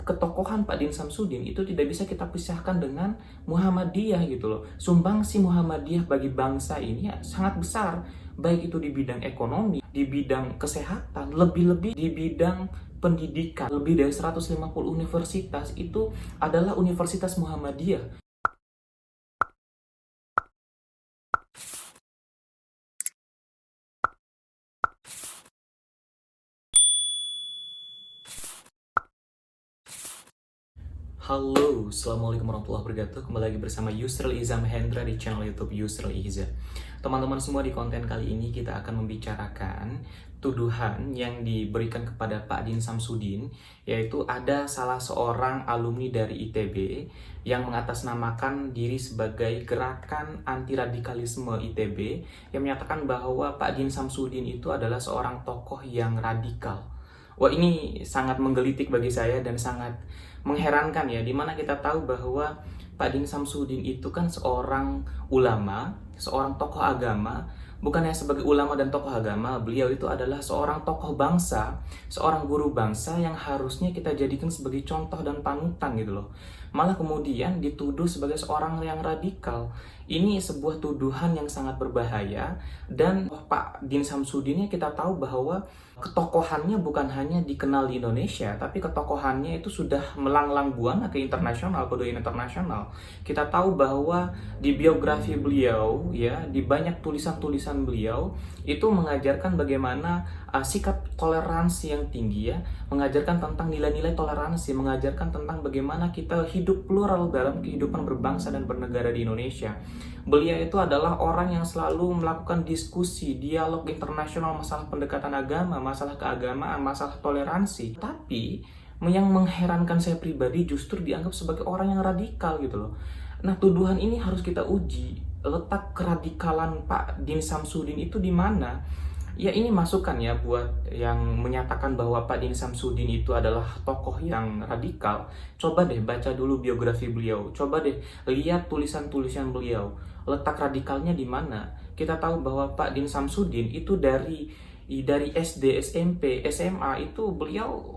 ketokohan Pak Din Samsudin itu tidak bisa kita pisahkan dengan Muhammadiyah gitu loh. Sumbangsi Muhammadiyah bagi bangsa ini ya sangat besar, baik itu di bidang ekonomi, di bidang kesehatan, lebih-lebih di bidang pendidikan. Lebih dari 150 universitas itu adalah Universitas Muhammadiyah. Halo, Assalamualaikum warahmatullahi wabarakatuh. Kembali lagi bersama Yusril Iza Mahendra di channel YouTube Yusril Iza. Teman-teman semua, di konten kali ini kita akan membicarakan tuduhan yang diberikan kepada Pak Din Samsudin, yaitu ada salah seorang alumni dari ITB yang mengatasnamakan diri sebagai Gerakan Anti Radikalisme ITB yang menyatakan bahwa Pak Din Samsudin itu adalah seorang tokoh yang radikal. Wah, ini sangat menggelitik bagi saya dan sangat mengherankan ya, dimana kita tahu bahwa Pak Din Samsudin itu kan seorang ulama, seorang tokoh agama. Bukannya sebagai ulama dan tokoh agama, beliau itu adalah seorang tokoh bangsa, seorang guru bangsa yang harusnya kita jadikan sebagai contoh dan panutan gitu loh. Malah kemudian dituduh sebagai seorang yang radikal. Ini sebuah tuduhan yang sangat berbahaya, dan Pak Din Samsudin kita tahu bahwa ketokohannya bukan hanya dikenal di Indonesia, tapi ketokohannya itu sudah melanglang buana ke internasional, ke dunia internasional. Kita tahu bahwa di biografi beliau ya, di banyak tulisan-tulisan beliau itu mengajarkan bagaimana sikap toleransi yang tinggi ya, mengajarkan tentang nilai-nilai toleransi, mengajarkan tentang bagaimana kita hidup plural dalam kehidupan berbangsa dan bernegara di Indonesia. Beliau itu adalah orang yang selalu melakukan diskusi, dialog internasional masalah pendekatan agama, masalah keagamaan, masalah toleransi. Tapi yang mengherankan saya pribadi justru dianggap sebagai orang yang radikal gitu loh. Nah, tuduhan ini harus kita uji. Letak keradikalan Pak Din Samsudin itu di mana? Ya, ini masukan ya buat yang menyatakan bahwa Pak Din Samsudin itu adalah tokoh yang radikal. Coba deh baca dulu biografi beliau. Coba deh lihat tulisan-tulisan beliau. Letak radikalnya di mana? Kita tahu bahwa Pak Din Samsudin itu dari SD, SMP, SMA itu beliau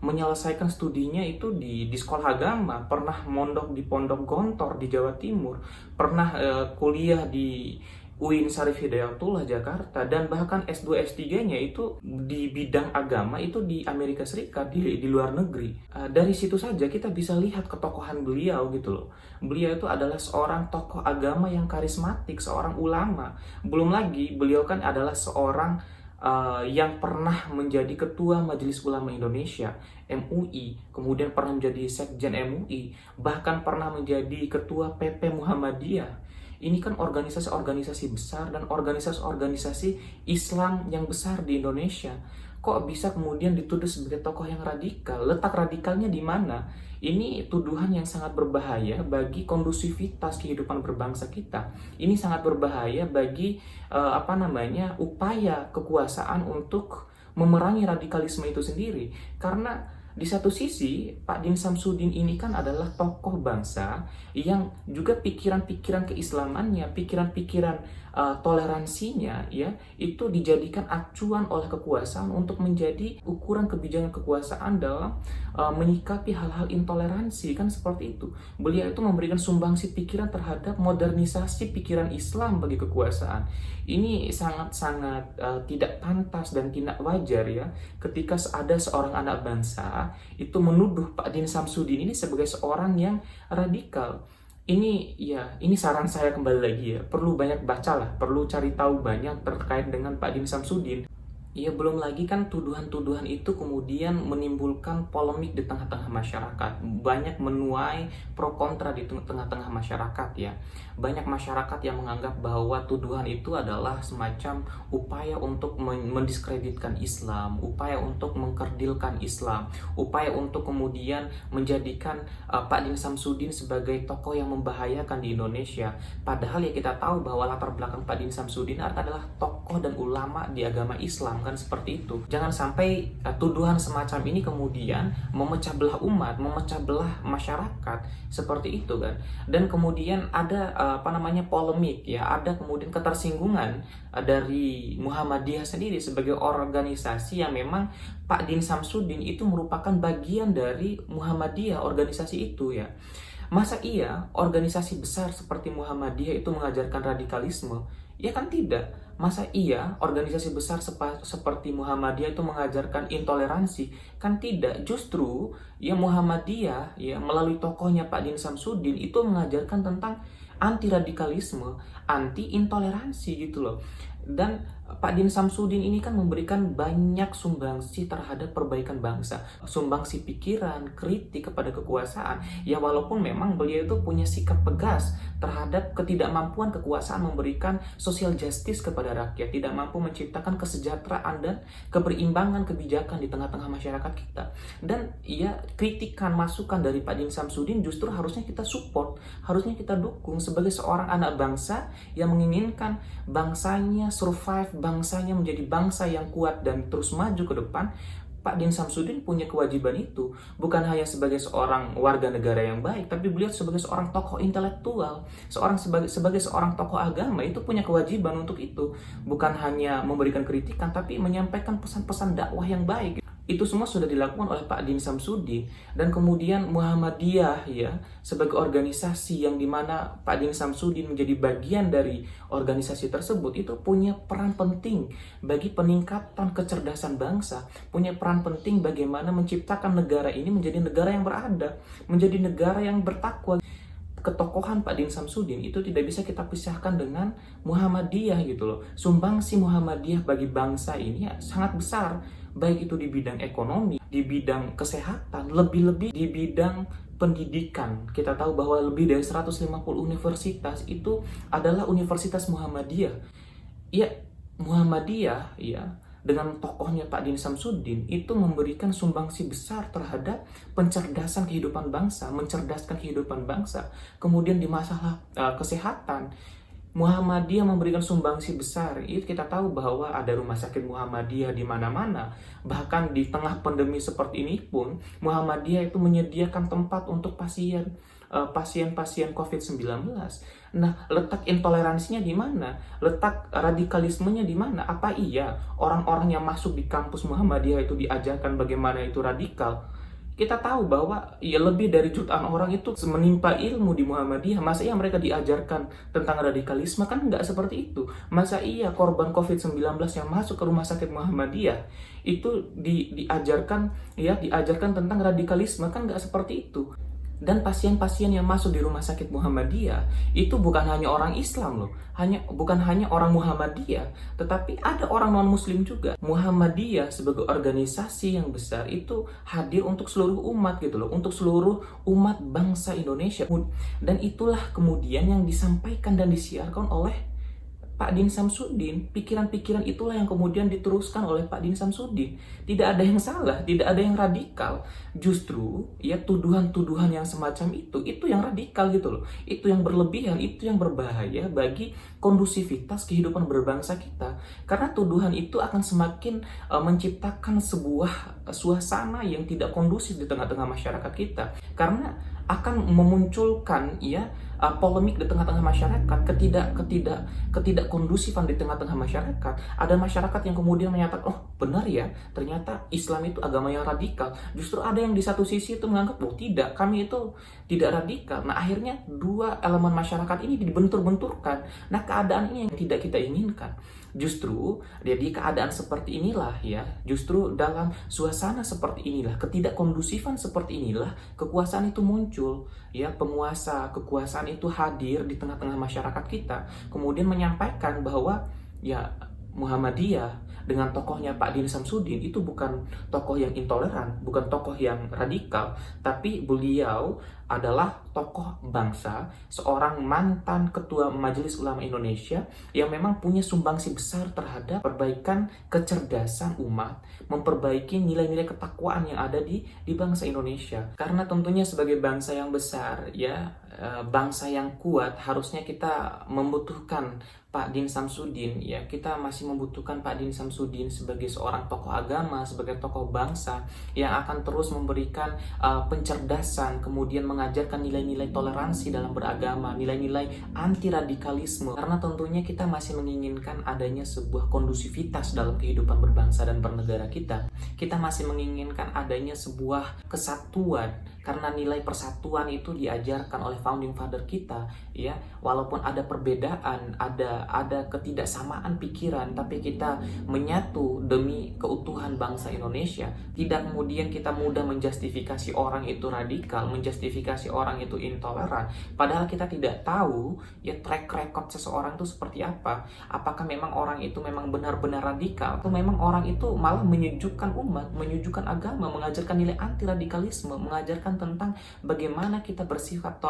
menyelesaikan studinya itu di sekolah agama, pernah mondok di Pondok Gontor di Jawa Timur, pernah kuliah di UIN Syarif Hidayatullah Jakarta, dan bahkan S2 S3-nya itu di bidang agama itu di Amerika Serikat, di luar negeri. Dari situ saja kita bisa lihat ketokohan beliau gitu loh. Beliau itu adalah seorang tokoh agama yang karismatik, seorang ulama. Belum lagi beliau kan adalah seorang yang pernah menjadi ketua Majelis Ulama Indonesia MUI, kemudian pernah menjadi sekjen MUI, bahkan pernah menjadi ketua PP Muhammadiyah. Ini kan organisasi-organisasi besar dan organisasi-organisasi Islam yang besar di Indonesia. Kok bisa kemudian dituduh sebagai tokoh yang radikal? Letak radikalnya di mana? Ini tuduhan yang sangat berbahaya bagi kondusivitas kehidupan berbangsa kita. Ini sangat berbahaya bagi upaya kekuasaan untuk memerangi radikalisme itu sendiri. Karena di satu sisi, Pak Din Samsudin ini kan adalah tokoh bangsa yang juga pikiran-pikiran keislamannya, pikiran-pikiran toleransinya ya, itu dijadikan acuan oleh kekuasaan untuk menjadi ukuran kebijakan kekuasaan dalam menyikapi hal-hal intoleransi, kan seperti itu. Beliau itu memberikan sumbangsi pikiran terhadap modernisasi pikiran Islam bagi kekuasaan. Ini sangat-sangat tidak pantas dan tidak wajar ya, ketika ada seorang anak bangsa itu menuduh Pak Din Samsudin ini sebagai seorang yang radikal. Ini saran saya kembali lagi ya, perlu banyak bacalah, perlu cari tahu banyak terkait dengan Pak Din Samsudin. Ya, belum lagi kan tuduhan-tuduhan itu kemudian menimbulkan polemik di tengah-tengah masyarakat. Banyak menuai pro kontra di tengah-tengah masyarakat ya. Banyak masyarakat yang menganggap bahwa tuduhan itu adalah semacam upaya untuk mendiskreditkan Islam, upaya untuk mengkerdilkan Islam, upaya untuk kemudian menjadikan Pak Din Samsudin sebagai tokoh yang membahayakan di Indonesia. Padahal ya kita tahu bahwa latar belakang Pak Din Samsudin adalah tokoh dan ulama di agama Islam. Islam kan seperti itu. Jangan sampai tuduhan semacam ini kemudian memecah belah umat, memecah belah masyarakat seperti itu kan. Dan kemudian ada polemik ya, ada kemudian ketersinggungan dari Muhammadiyah sendiri sebagai organisasi yang memang Pak Din Samsudin itu merupakan bagian dari Muhammadiyah, organisasi itu ya. Masa iya organisasi besar seperti Muhammadiyah itu mengajarkan radikalisme? Ya kan tidak. Masa iya organisasi besar seperti Muhammadiyah itu mengajarkan intoleransi? Kan tidak. Justru ya Muhammadiyah ya melalui tokohnya Pak Din Samsudin itu mengajarkan tentang anti radikalisme, anti intoleransi gitu loh. Dan Pak Din Samsudin ini kan memberikan banyak sumbangsi terhadap perbaikan bangsa, sumbangsi pikiran, kritik kepada kekuasaan. Ya walaupun memang beliau itu punya sikap tegas terhadap ketidakmampuan kekuasaan memberikan social justice kepada rakyat, tidak mampu menciptakan kesejahteraan dan keberimbangan kebijakan di tengah-tengah masyarakat kita. Dan ya kritikan, masukan dari Pak Din Samsudin justru harusnya kita support, harusnya kita dukung sebagai seorang anak bangsa yang menginginkan bangsanya survive, bangsanya menjadi bangsa yang kuat dan terus maju ke depan. Pak Din Samsudin punya kewajiban itu, bukan hanya sebagai seorang warga negara yang baik, tapi beliau sebagai seorang tokoh intelektual, sebagai seorang tokoh agama itu punya kewajiban untuk itu, bukan hanya memberikan kritikan, tapi menyampaikan pesan-pesan dakwah yang baik. Itu semua sudah dilakukan oleh Pak Din Samsudin. Dan kemudian Muhammadiyah ya sebagai organisasi yang dimana Pak Din Samsudin menjadi bagian dari organisasi tersebut itu punya peran penting bagi peningkatan kecerdasan bangsa, punya peran penting bagaimana menciptakan negara ini menjadi negara yang beradab, menjadi negara yang bertakwa. Ketokohan Pak Din Samsudin itu tidak bisa kita pisahkan dengan Muhammadiyah gitu loh. Sumbangsi Muhammadiyah bagi bangsa ini ya, sangat besar, baik itu di bidang ekonomi, di bidang kesehatan, lebih-lebih di bidang pendidikan. Kita tahu bahwa lebih dari 150 universitas itu adalah universitas Muhammadiyah. Ya, Muhammadiyah ya dengan tokohnya Pak Din Samsudin itu memberikan sumbangsi besar terhadap pencerdasan kehidupan bangsa, mencerdaskan kehidupan bangsa. Kemudian di masalah kesehatan, Muhammadiyah memberikan sumbangsi besar. Itu kita tahu bahwa ada rumah sakit Muhammadiyah di mana-mana. Bahkan di tengah pandemi seperti ini pun, Muhammadiyah itu menyediakan tempat untuk pasien-pasien COVID-19. Nah, letak intoleransinya di mana? Letak radikalismenya di mana? Apa iya orang-orang yang masuk di kampus Muhammadiyah itu diajarkan bagaimana itu radikal? Kita tahu bahwa ya lebih dari jutaan orang itu menimpa ilmu di Muhammadiyah. Masa iya mereka diajarkan tentang radikalisme? Kan nggak seperti itu. Masa iya korban COVID-19 yang masuk ke rumah sakit Muhammadiyah itu diajarkan tentang radikalisme? Kan nggak seperti itu. Dan pasien-pasien yang masuk di rumah sakit Muhammadiyah itu bukan hanya orang Islam loh, bukan hanya orang Muhammadiyah, tetapi ada orang non-Muslim juga. Muhammadiyah sebagai organisasi yang besar itu hadir untuk seluruh umat gitu loh, untuk seluruh umat bangsa Indonesia. Dan itulah kemudian yang disampaikan dan disiarkan oleh Pak Din Samsudin. Pikiran-pikiran itulah yang kemudian diteruskan oleh Pak Din Samsudin. Tidak ada yang salah, tidak ada yang radikal. Justru ya tuduhan-tuduhan yang semacam itu yang radikal gitu loh. Itu yang berlebihan, itu yang berbahaya bagi kondusivitas kehidupan berbangsa kita. Karena tuduhan itu akan semakin menciptakan sebuah suasana yang tidak kondusif di tengah-tengah masyarakat kita. Karena akan memunculkan polemik di tengah-tengah masyarakat, ketidakkondusifan di tengah-tengah masyarakat. Ada masyarakat yang kemudian menyatakan, oh benar ya, ternyata Islam itu agama yang radikal. Justru ada yang di satu sisi itu menganggap, oh tidak, kami itu tidak radikal. Nah akhirnya dua elemen masyarakat ini dibentur-benturkan. Nah keadaan ini yang tidak kita inginkan. Justru di keadaan seperti inilah ya, justru dalam suasana seperti inilah, ketidakkondusifan seperti inilah kekuasaan itu muncul ya. Penguasa kekuasaan itu hadir di tengah-tengah masyarakat kita, kemudian menyampaikan bahwa ya Muhammadiyah dengan tokohnya Pak Din Samsudin itu bukan tokoh yang intoleran, bukan tokoh yang radikal, tapi beliau adalah tokoh bangsa, seorang mantan Ketua Majelis Ulama Indonesia yang memang punya sumbangsi besar terhadap perbaikan kecerdasan umat, memperbaiki nilai-nilai ketakwaan yang ada di bangsa Indonesia. Karena tentunya sebagai bangsa yang besar, ya, bangsa yang kuat, harusnya kita membutuhkan Pak Din Samsudin, ya, kita masih membutuhkan Pak Din Samsudin sebagai seorang tokoh agama, sebagai tokoh bangsa yang akan terus memberikan pencerdasan, kemudian mengajarkan nilai-nilai toleransi dalam beragama, nilai-nilai anti radikalisme. Karena tentunya kita masih menginginkan adanya sebuah kondusivitas dalam kehidupan berbangsa dan bernegara kita. Kita masih menginginkan adanya sebuah kesatuan, karena nilai persatuan itu diajarkan oleh founding father kita, ya. Walaupun ada perbedaan, ada ketidaksamaan pikiran, tapi kita menyatu demi keutuhan bangsa Indonesia. Tidak kemudian kita mudah menjustifikasi orang itu radikal, menjustifikasi orang itu intoleran, padahal kita tidak tahu, ya, track record seseorang itu seperti apa. Apakah memang orang itu memang benar-benar radikal, atau memang orang itu malah menyejukkan umat, menyejukkan agama, mengajarkan nilai anti radikalisme, mengajarkan tentang bagaimana kita bersikap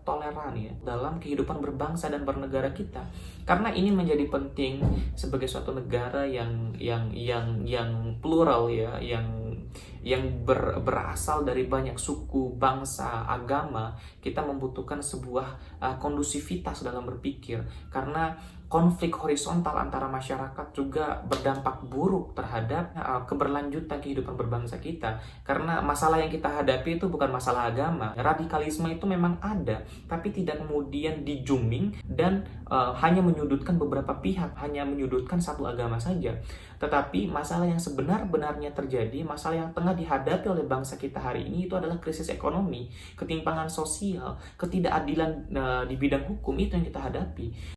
toleran, ya, dalam kehidupan berbangsa dan bernegara kita. Karena ini menjadi penting sebagai suatu negara yang plural, ya, yang berasal dari banyak suku, bangsa, agama. Kita membutuhkan sebuah kondusivitas dalam berpikir, karena konflik horizontal antara masyarakat juga berdampak buruk terhadap keberlanjutan kehidupan berbangsa kita. Karena masalah yang kita hadapi itu bukan masalah agama. Radikalisme itu memang ada, tapi tidak kemudian dijuming dan hanya menyudutkan beberapa pihak, hanya menyudutkan satu agama saja. Tetapi masalah yang sebenar-benarnya terjadi, masalah yang tengah dihadapi oleh bangsa kita hari ini, itu adalah krisis ekonomi, ketimpangan sosial, ketidakadilan di bidang hukum, itu yang kita hadapi.